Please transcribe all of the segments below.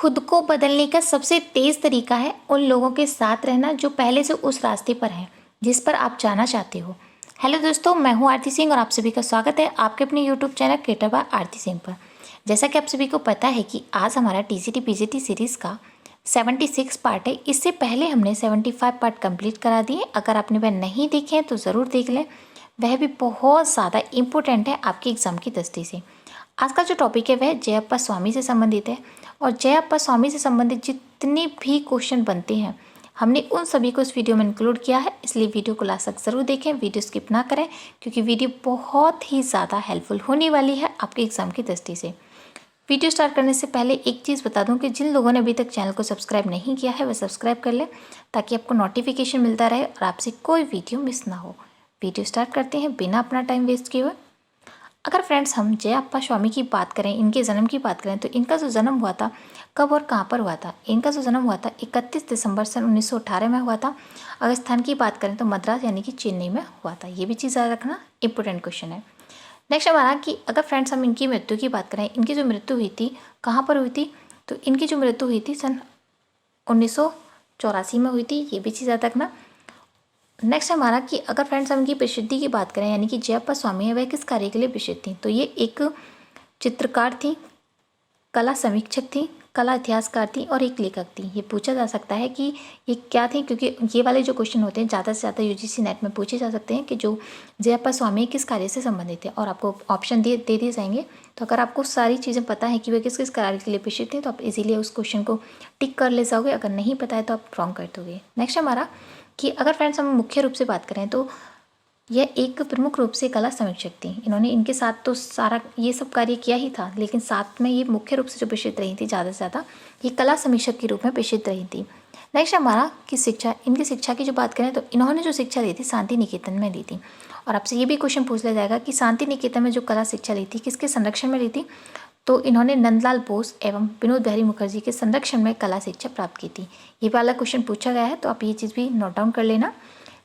खुद को बदलने का सबसे तेज़ तरीका है उन लोगों के साथ रहना जो पहले से उस रास्ते पर हैं जिस पर आप जाना चाहते हो। हेलो दोस्तों, मैं हूं आरती सिंह और आप सभी का स्वागत है आपके अपने यूट्यूब चैनल क्रिएटर बाय आरती सिंह पर। जैसा कि आप सभी को पता है कि आज हमारा टीजीटी पीजीटी सीरीज़ का 76 पार्ट है। इससे पहले हमने 75 पार्ट कंप्लीट करा दिए। अगर आपने वह नहीं देखे हैं तो ज़रूर देख लें, वह भी बहुत ज़्यादा इम्पोर्टेंट है आपके एग्ज़ाम की दृष्टि से। आज का जो टॉपिक है वह जयप्पा स्वामी से संबंधित है और जयप्पा स्वामी से संबंधित जितने भी क्वेश्चन बनते हैं हमने उन सभी को इस वीडियो में इंक्लूड किया है, इसलिए वीडियो को लास्ट तक ज़रूर देखें, वीडियो स्किप ना करें क्योंकि वीडियो बहुत ही ज़्यादा हेल्पफुल होने वाली है आपके एग्ज़ाम की दृष्टि से। वीडियो स्टार्ट करने से पहले एक चीज़ बता दूं कि जिन लोगों ने अभी तक चैनल को सब्सक्राइब नहीं किया है वह सब्सक्राइब कर लें ताकि आपको नोटिफिकेशन मिलता रहे और आपसे कोई वीडियो मिस ना हो। वीडियो स्टार्ट करते हैं बिना अपना टाइम वेस्ट किए हुए। अगर फ्रेंड्स हम जयप्पा स्वामी की बात करें, इनके जन्म की बात करें तो इनका जो जन्म हुआ था कब और कहाँ पर हुआ था? इनका जो जन्म हुआ था 31 दिसंबर सन 1918 में हुआ था। अगर स्थान की बात करें तो मद्रास यानी कि चेन्नई में हुआ था। ये भी चीज़ याद रखना, इंपॉर्टेंट क्वेश्चन है। नेक्स्ट हमारा कि अगर फ्रेंड्स हम इनकी मृत्यु की बात करें, इनकी जो मृत्यु हुई थी कहाँ पर हुई थी? तो इनकी जो मृत्यु हुई थी सन 1984 में हुई थी। ये भी चीज़ याद रखना। नेक्स्ट हमारा कि अगर फ्रेंड्स हम इनकी प्रसिद्धि की बात करें यानी कि जयप्पा स्वामी है वह किस कार्य के लिए प्रसिद्ध थी? तो ये एक चित्रकार थी, कला समीक्षक थी, कला इतिहासकार थी और एक लेखक थी। ये पूछा जा सकता है कि ये क्या थी, क्योंकि ये वाले जो क्वेश्चन होते हैं ज़्यादा से ज़्यादा यूजीसी नेट में पूछे जा सकते हैं कि जो जयप्पा स्वामी किस कार्य से संबंधित है और आपको ऑप्शन दे दिए जाएंगे। तो अगर आपको सारी चीज़ें पता है कि वे किस किस कार्य के लिए प्रसिद्ध थे तो आप इजीली उस क्वेश्चन को टिक कर ले जाओगे। अगर नहीं पता है तो आप रॉन्ग कर दोगे। नेक्स्ट हमारा कि अगर फ्रेंड्स हम मुख्य रूप से बात करें तो यह एक प्रमुख रूप से कला समीक्षक थी। इन्होंने इनके साथ तो सारा ये सब कार्य किया ही था, लेकिन साथ में ये मुख्य रूप से जो प्रसिद्ध रही थी ज़्यादा से ज़्यादा ये कला समीक्षक के रूप में प्रसिद्ध रही थी। नेक्स्ट हमारा कि शिक्षा, इनकी शिक्षा की जो बात करें तो इन्होंने जो शिक्षा ली थी शांति निकेतन में ली थी। और आपसे ये भी क्वेश्चन पूछ लिया जाएगा कि शांति निकेतन में जो कला शिक्षा ली थी किसके संरक्षण में ली थी? तो इन्होंने नंदलाल बोस एवं विनोद बिहारी मुखर्जी के संरक्षण में कला शिक्षा प्राप्त की थी। ये वाला क्वेश्चन पूछा गया है तो आप ये चीज़ भी नोट डाउन कर लेना।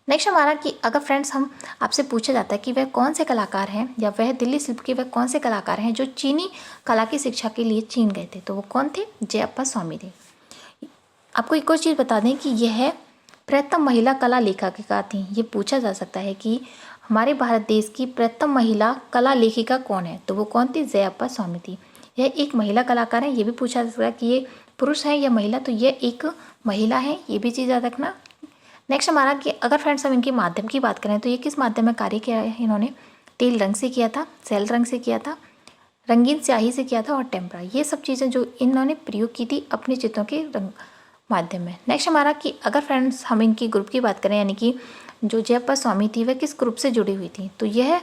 नेक्स्ट हमारा कि अगर फ्रेंड्स हम आपसे पूछा जाता है कि वह कौन से कलाकार हैं या वह दिल्ली शिल्प के वह कौन से कलाकार हैं जो चीनी कला की शिक्षा के लिए चीन गए थे, तो वो कौन थे? जयप्पा स्वामी थे। आपको एक और चीज़ बता दें कि यह प्रथम महिला कला लेखिका थी। ये पूछा जा सकता है कि हमारे भारत देश की प्रथम महिला कला लेखिका कौन है, तो वो कौन थी? जयप्पा स्वामी थी। यह एक महिला कलाकार है। ये भी पूछा जा सकता है कि ये पुरुष है या महिला, तो यह एक महिला है। ये भी चीज़ याद रखना। नेक्स्ट हमारा कि अगर फ्रेंड्स हम इनके माध्यम की बात करें तो ये किस माध्यम में कार्य किया है? इन्होंने तेल रंग से किया था, सेल रंग से किया था, रंगीन स्याही से किया था और टेम्परा, ये सब चीज़ें जो इन्होंने प्रयोग की थी अपने चित्रों के रंग माध्यम में। नेक्स्ट हमारा कि अगर फ्रेंड्स हम इनकी ग्रुप की बात करें यानी कि जो जयप्पा स्वामी थी वह किस ग्रुप से जुड़ी हुई थी? तो यह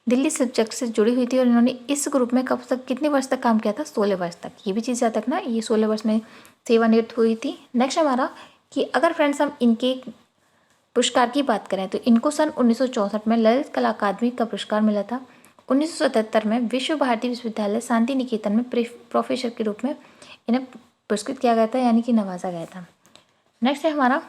दिल्ली शिल्प से जुड़ी हुई थी और इन्होंने इस ग्रुप में कब तक, कितने वर्ष तक काम किया था? 16 वर्ष तक। ये भी चीज़ याद रखना, ये 16 वर्ष में सेवानिवृत्त हुई थी। नेक्स्ट हमारा कि अगर फ्रेंड्स हम इनके पुरस्कार की बात करें तो इनको सन 1964 में ललित कला अकादमी का पुरस्कार मिला था। 1977 में विश्व भारती विश्वविद्यालय शांति निकेतन में प्रोफेसर के रूप में इन्हें पुरस्कृत किया गया था यानी कि नवाजा गया था। नेक्स्ट है हमारा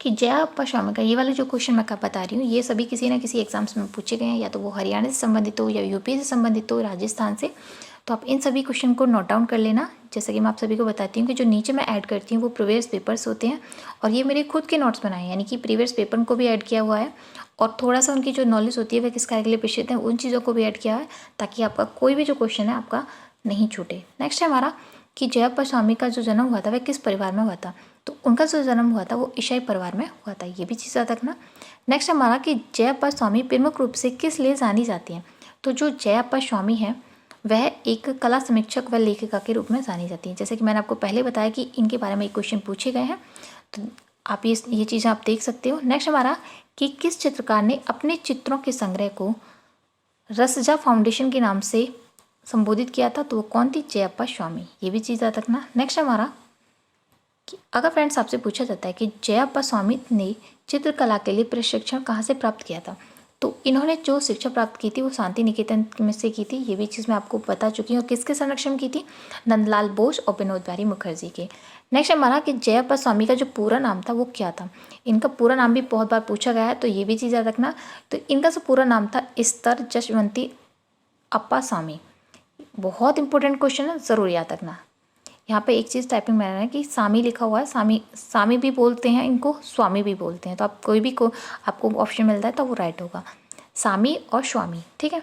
कि जयप्पा स्वामी का ये वाले जो क्वेश्चन मैं बता रही हूँ ये सभी किसी ना किसी एग्जाम्स में पूछे गए हैं, या तो वो हरियाणा से संबंधित हो या यूपी से संबंधित हो, राजस्थान से। तो आप इन सभी क्वेश्चन को नोट डाउन कर लेना। जैसे कि मैं आप सभी को बताती हूँ कि जो नीचे मैं ऐड करती हूँ वो प्रीवियस पेपर्स होते हैं और ये मेरे खुद के नोट्स बनाए हैं, यानी कि प्रीवियस पेपर को भी ऐड किया हुआ है और थोड़ा सा उनकी जो नॉलेज होती है वह किस कार्य के लिए प्रसिद्ध है उन चीज़ों को भी ऐड किया है ताकि आपका कोई भी जो क्वेश्चन है आपका नहीं छूटे। नेक्स्ट है हमारा कि जयप्पा स्वामी का जो जन्म हुआ था वह किस परिवार में हुआ था? तो उनका जो जन्म हुआ था वो ईसाई परिवार में हुआ था। ये भी चीज़ याद रखना। नेक्स्ट हमारा कि जयप्पा स्वामी प्रमुख रूप से किस लिए जानी जाती हैं? तो जो जयप्पा स्वामी है वह एक कला समीक्षक व लेखिका के रूप में जानी जाती है। जैसे कि मैंने आपको पहले बताया कि इनके बारे में एक क्वेश्चन पूछे गए हैं, तो आप ये चीज़ें आप देख सकते हो। नेक्स्ट हमारा कि किस चित्रकार ने अपने चित्रों के संग्रह को रसजा फाउंडेशन के नाम से संबोधित किया था? तो वो कौन थी? जयप्पा स्वामी। ये भी चीज़ याद रखना। नेक्स्ट हमारा कि अगर फ्रेंड्स आपसे पूछा जाता है कि जयप्पा स्वामी ने चित्रकला के लिए प्रशिक्षण कहाँ से प्राप्त किया था? तो इन्होंने जो शिक्षा प्राप्त की थी वो शांति निकेतन में से की थी। ये भी चीज़ मैं आपको बता चुकी हूँ। किसके संरक्षण की थी? नंदलाल बोस और विनोद बिहारी मुखर्जी के। नेक्स्ट हमारा कि जयप्पा स्वामी का जो पूरा नाम था वो क्या था? इनका पूरा नाम भी बहुत बार पूछा गया है तो ये भी चीज़ याद रखना। तो इनका जो पूरा नाम था इस्तर जशवंती अप्पा स्वामी। बहुत इंपॉर्टेंट क्वेश्चन है, ज़रूर याद रखना। यहाँ पे एक चीज़ टाइपिंग में आ रहा है कि सामी लिखा हुआ है, सामी भी बोलते हैं इनको, स्वामी भी बोलते हैं। तो आप कोई भी को आपको ऑप्शन मिलता है तो वो राइट होगा, सामी और स्वामी। ठीक है।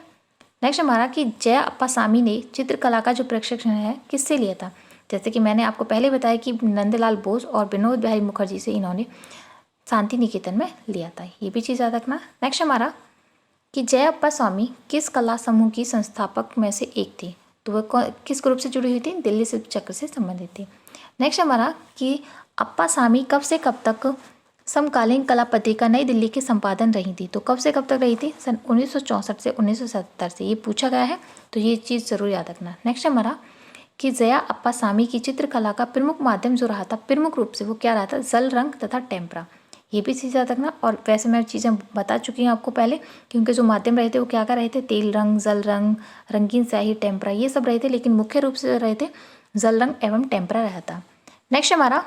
नेक्स्ट हमारा कि जय अप्पा सामी ने चित्रकला का जो प्रशिक्षण है किससे लिया था। जैसे कि मैंने आपको पहले बताया कि नंदलाल बोस और विनोद बिहारी मुखर्जी से इन्होंने शांति निकेतन में लिया था, ये भी चीज़ याद रखना। नेक्स्ट हमारा कि जय अप्पा स्वामी किस कला समूह की संस्थापक में से एक थी। तो वह किस ग्रुप से जुड़ी हुई थी, दिल्ली शिल्प चक्र से संबंधित थी। नेक्स्ट हमारा कि अप्पा सामी कब से कब तक समकालीन कला पत्रिका नई दिल्ली के संपादन रही थी। तो कब से कब तक रही थी, सन 1964 से 1970 से, ये पूछा गया है तो ये चीज़ ज़रूर याद रखना। नेक्स्ट हमारा कि जया अप्पा सामी की चित्रकला का प्रमुख माध्यम जो रहा था, प्रमुख रूप से वो क्या रहा था, जल रंग तथा टेम्परा, ये भी चीज़ याद रखना। और वैसे मैं चीज़ें बता चुकी हूँ आपको पहले कि उनके जो माध्यम रहे थे वो क्या क्या रहे थे, तेल रंग, जल रंग, रंगीन स्याही, टेम्परा, ये सब रहे थे, लेकिन मुख्य रूप से रहे थे जल रंग एवं टेम्परा रहा था। नेक्स्ट हमारा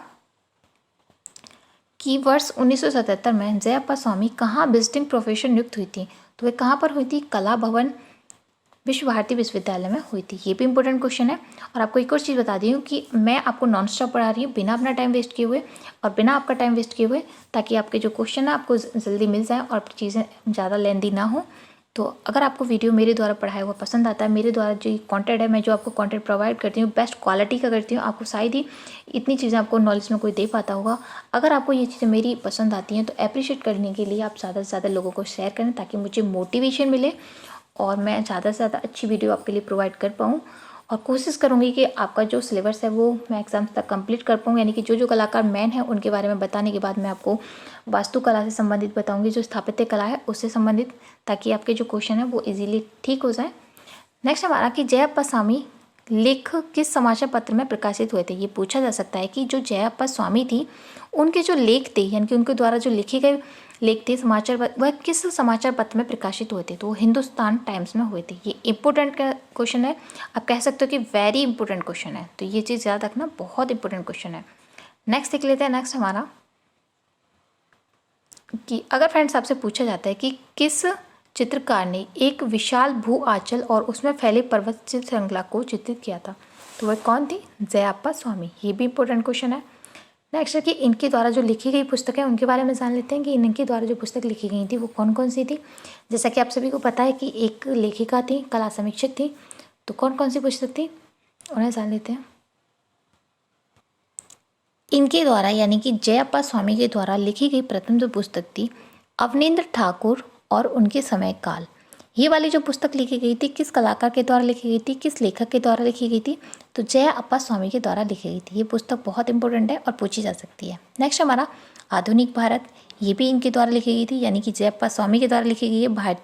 कि वर्ष 1977 में जया अप्पा स्वामी कहाँ विजिटिंग प्रोफेसर नियुक्त हुई थी। तो वे कहाँ पर हुई थी, कला भवन विश्व भारती विश्वविद्यालय में हुई थी, ये भी इंपॉर्टेंट क्वेश्चन है। और आपको एक और चीज़ बता दी हूँ कि मैं आपको नॉन स्टॉप पढ़ा रही हूँ, बिना अपना टाइम वेस्ट किए हुए और बिना आपका टाइम वेस्ट किए हुए, ताकि आपके जो क्वेश्चन है आपको जल्दी मिल जाए और चीज़ें ज़्यादा लेंदी ना हो। तो अगर आपको वीडियो मेरे द्वारा पढ़ाया हुआ पसंद आता है, मेरे द्वारा जो कंटेंट है, मैं जो आपको कंटेंट प्रोवाइड करती हूँ बेस्ट क्वालिटी का करती हूँ, आपको शायद ही इतनी चीज़ें आपको नॉलेज में कोई दे पाता होगा। अगर आपको ये चीज़ें मेरी पसंद आती हैं तो अप्रिशिएट करने के लिए आप ज़्यादा से ज़्यादा लोगों को शेयर करें, ताकि मुझे मोटिवेशन मिले और मैं ज़्यादा से ज़्यादा अच्छी वीडियो आपके लिए प्रोवाइड कर पाऊँ। और कोशिश करूँगी कि आपका जो सिलेबस है वो मैं एग्ज़ाम तक कंप्लीट कर पाऊँ, यानी कि जो जो कलाकार मेन है उनके बारे में बताने के बाद मैं आपको वास्तुकला से संबंधित बताऊँगी, जो स्थापत्य कला है उससे संबंधित, ताकि आपके जो क्वेश्चन है वो इजीली ठीक हो जाए। नेक्स्ट हमारा कि जया अप्पा स्वामी लेख किस समाचार पत्र में प्रकाशित हुए थे। ये पूछा जा सकता है कि जो जया अप्पा स्वामी थी उनके जो लेख थे, यानी कि उनके द्वारा जो लिखे गए लेख थे समाचार, वह किस समाचार पत्र में प्रकाशित हुए थे। तो वो हिंदुस्तान टाइम्स में हुए थे। ये इंपॉर्टेंट क्वेश्चन है, आप कह सकते हो कि वेरी इंपॉर्टेंट क्वेश्चन है, तो ये चीज़ याद रखना, बहुत इंपॉर्टेंट क्वेश्चन है। नेक्स्ट देख लेते हैं। नेक्स्ट हमारा कि अगर फ्रेंड्स आपसे पूछा जाता है कि किस चित्रकार ने एक विशाल भू आंचल और उसमें फैले पर्वत श्रृंखला को चित्रित किया था, तो वह कौन थी, जया अप्पा स्वामी, ये भी इंपॉर्टेंट क्वेश्चन है। नेक्स्ट है कि इनके द्वारा जो लिखी गई पुस्तक है उनके बारे में जान लेते हैं कि इनके द्वारा जो पुस्तक लिखी गई थी वो कौन कौन सी थी। जैसा कि आप सभी को पता है कि एक लेखिका थी, कला समीक्षक थी, तो कौन कौन सी पुस्तक थी उन्हें जान लेते हैं। इनके द्वारा यानी कि जया अप्पा स्वामी के द्वारा लिखी गई प्रथम जो पुस्तक थी अवनींद्र ठाकुर और उनके समय काल, ये वाली जो पुस्तक लिखी गई थी किस कलाकार के द्वारा लिखी गई थी, किस लेखक के द्वारा लिखी गई थी, तो जया अप्पा स्वामी के द्वारा लिखी गई थी। ये पुस्तक बहुत इंपॉर्टेंट है और पूछी जा सकती है। नेक्स्ट हमारा आधुनिक भारत, ये भी इनके द्वारा लिखी गई थी, यानी कि जया अप्पा स्वामी के द्वारा लिखी गई है।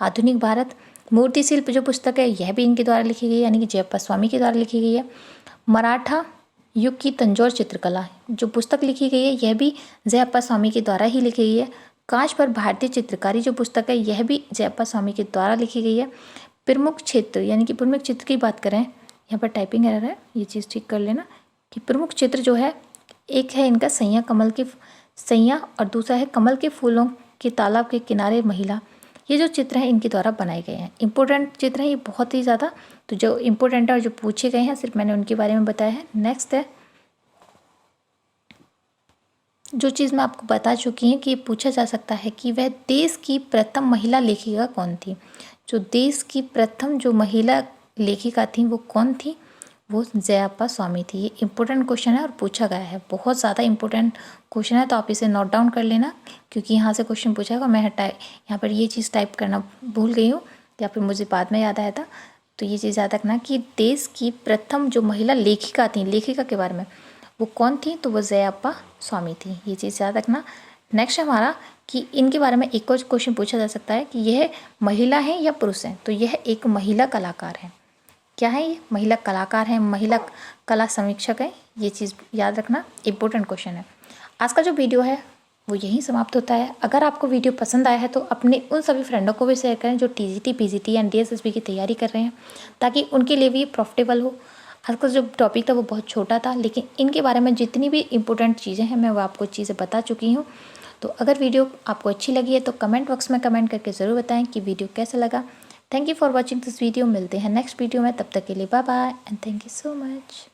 आधुनिक भारत मूर्ति शिल्प जो पुस्तक है यह भी इनके द्वारा लिखी गई है, यानी कि जया अप्पा स्वामी के द्वारा लिखी गई है। मराठा युग की तंजौर चित्रकला जो पुस्तक लिखी गई है यह भी जया अप्पा स्वामी के द्वारा ही लिखी गई है। कांच पर भारतीय चित्रकारी जो पुस्तक है यह भी जया अप्पा स्वामी के द्वारा लिखी गई है। प्रमुख क्षेत्र यानी कि प्रमुख चित्र की बात करें, यहाँ पर टाइपिंग एरर है, ये चीज़ ठीक कर लेना कि प्रमुख चित्र जो है एक है इनका सैया और दूसरा है कमल के फूलों के तालाब के किनारे महिला, ये जो चित्र हैं इनके द्वारा बनाए गए हैं। इंपॉर्टेंट चित्र हैं ये बहुत ही ज़्यादा, तो जो इंपॉर्टेंट है और जो पूछे गए हैं सिर्फ मैंने उनके बारे में बताया है। नेक्स्ट है जो चीज़ मैं आपको बता चुकी हूँ कि पूछा जा सकता है कि वह देश की प्रथम महिला लेखिका कौन थी। जो देश की प्रथम जो महिला लेखिका थी वो कौन थी, वो जया अप्पा स्वामी थी। ये इंपॉर्टेंट क्वेश्चन है और पूछा गया है, बहुत ज़्यादा इंपॉर्टेंट क्वेश्चन है, तो आप इसे नोट डाउन कर लेना क्योंकि यहाँ से क्वेश्चन पूछा है। मैं यहाँ पर ये चीज़ टाइप करना भूल गई हूँ या फिर मुझे बाद में याद आया था, तो ये चीज़ याद रखना कि देश की प्रथम जो महिला लेखिका थी, लेखिका के बारे में वो कौन थी, तो वो जया अप्पा स्वामी थी, ये चीज़ याद रखना। नेक्स्ट हमारा कि इनके बारे में एक और क्वेश्चन पूछा जा सकता है कि यह महिला है या पुरुष है, तो यह एक महिला कलाकार है। क्या है ये, महिला कलाकार है, महिला कला समीक्षक है, ये चीज़ याद रखना, इंपॉर्टेंट क्वेश्चन है। आज का जो वीडियो है वो यहीं समाप्त होता है। अगर आपको वीडियो पसंद आया है तो अपने उन सभी फ्रेंडों को भी शेयर करें जो टीजीटी, पीजीटी एंड डीएसएसबी की तैयारी कर रहे हैं, ताकि उनके लिए भी प्रॉफिटेबल हो। आज का जो टॉपिक था वो बहुत छोटा था, लेकिन इनके बारे में जितनी भी इंपॉर्टेंट चीज़ें हैं मैं वो आपको चीज़ें बता चुकी हूँ। तो अगर वीडियो आपको अच्छी लगी है तो कमेंट बॉक्स में कमेंट करके ज़रूर बताएं कि वीडियो कैसा लगा। Thank you for watching this video. मिलते हैं नेक्स्ट वीडियो में, तब तक के लिए bye bye and thank you so much.